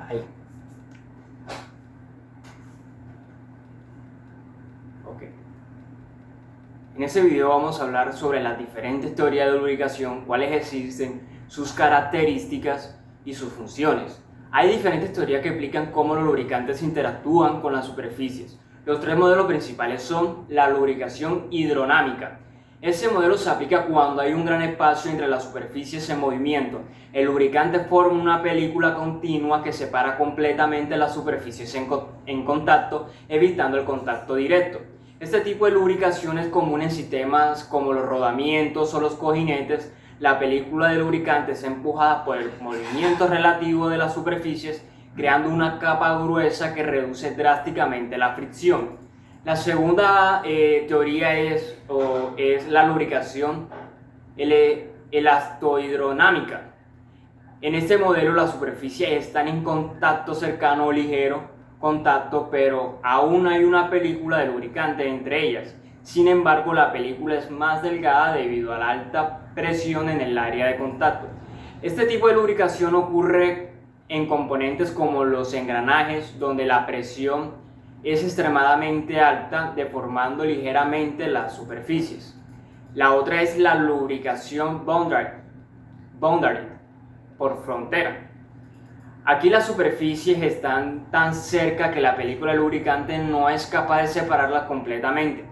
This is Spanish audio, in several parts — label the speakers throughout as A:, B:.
A: Ahí. Ok. En este video vamos a hablar sobre las diferentes teorías de lubricación, cuáles existen, sus características y sus funciones. Hay diferentes teorías que explican cómo los lubricantes interactúan con las superficies. Los tres modelos principales son la lubricación hidrodinámica. Este modelo se aplica cuando hay un gran espacio entre las superficies en movimiento. El lubricante forma una película continua que separa completamente las superficies en contacto, evitando el contacto directo. Este tipo de lubricación es común en sistemas como los rodamientos o los cojinetes. La película de lubricante es empujada por el movimiento relativo de las superficies, creando una capa gruesa que reduce drásticamente la fricción. La segunda teoría es la lubricación elastohidrodinámica. En este modelo las superficies están en contacto cercano o ligero contacto, pero aún hay una película de lubricante entre ellas. Sin embargo, la película es más delgada debido a la alta presión en el área de contacto. Este tipo de lubricación ocurre en componentes como los engranajes, donde la presión es extremadamente alta, deformando ligeramente las superficies. La otra es la lubricación boundary por frontera. Aquí las superficies están tan cerca que la película lubricante no es capaz de separarlas completamente.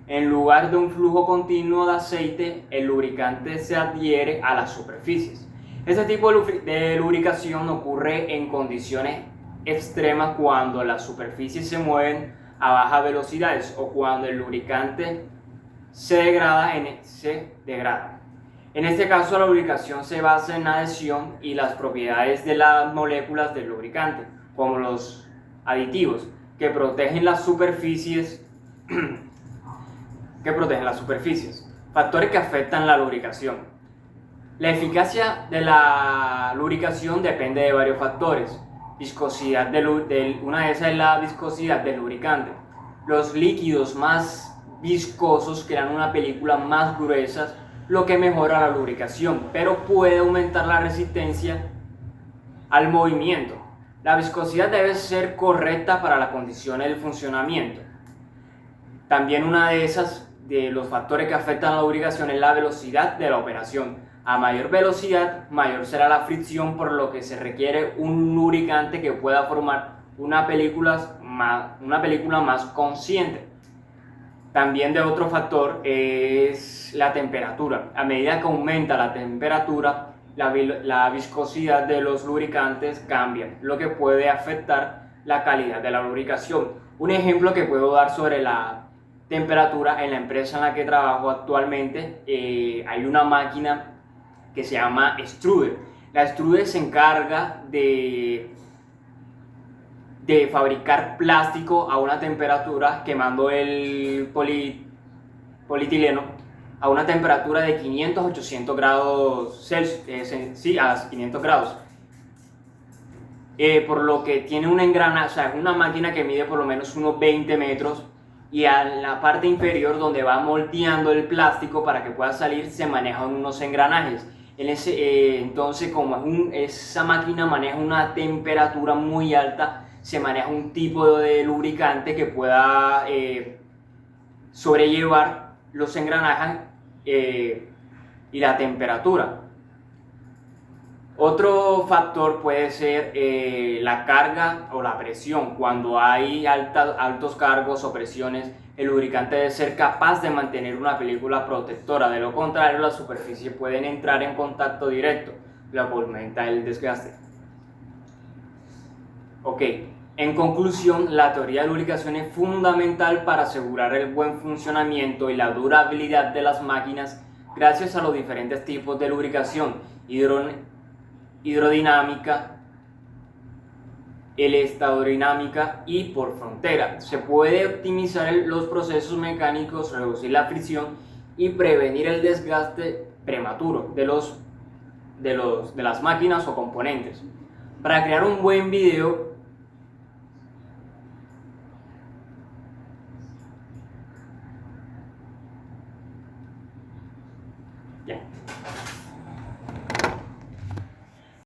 A: En lugar de un flujo continuo de aceite, el lubricante se adhiere a las superficies. Este tipo de lubricación ocurre en condiciones extremas cuando las superficies se mueven a bajas velocidades o cuando el lubricante se degrada. En este caso, la lubricación se basa en la adhesión y las propiedades de las moléculas del lubricante, como los aditivos, que protegen las superficies. Factores que afectan la lubricación. La eficacia de la lubricación depende de varios factores. Una de esas es la viscosidad del lubricante. Los líquidos más viscosos crean una película más gruesa, lo que mejora la lubricación, pero puede aumentar la resistencia al movimiento. La viscosidad debe ser correcta para las condiciones del funcionamiento. También una de los factores que afectan la lubricación es la velocidad de la operación. A mayor velocidad, mayor será la fricción, por lo que se requiere un lubricante que pueda formar una película más consciente. También de otro factor es la temperatura. A medida que aumenta la temperatura, la viscosidad de los lubricantes cambia, lo que puede afectar la calidad de la lubricación. Un ejemplo que puedo dar sobre la temperatura: en la empresa en la que trabajo actualmente hay una máquina que se llama extruder. La extruder se encarga de fabricar plástico a una temperatura, quemando el polietileno a una temperatura de 500 a 800 grados Celsius, a 500 grados. Por lo que tiene un engranaje, o sea, es una máquina que mide por lo menos unos 20 metros, y a la parte inferior, donde va moldeando el plástico para que pueda salir, se manejan unos engranajes. Entonces, como esa máquina maneja una temperatura muy alta, se maneja un tipo de lubricante que pueda sobrellevar los engranajes y la temperatura. Otro factor puede ser la carga o la presión. Cuando hay altos cargos o presiones, el lubricante debe ser capaz de mantener una película protectora. De lo contrario, las superficies pueden entrar en contacto directo, lo que aumenta el desgaste. Ok, en conclusión, la teoría de lubricación es fundamental para asegurar el buen funcionamiento y la durabilidad de las máquinas, gracias a los diferentes tipos de lubricación: hidrodinámica, elastohidrodinámica y por frontera. Se puede optimizar los procesos mecánicos, reducir la fricción y prevenir el desgaste prematuro de las máquinas o componentes. Para crear un buen video, ya.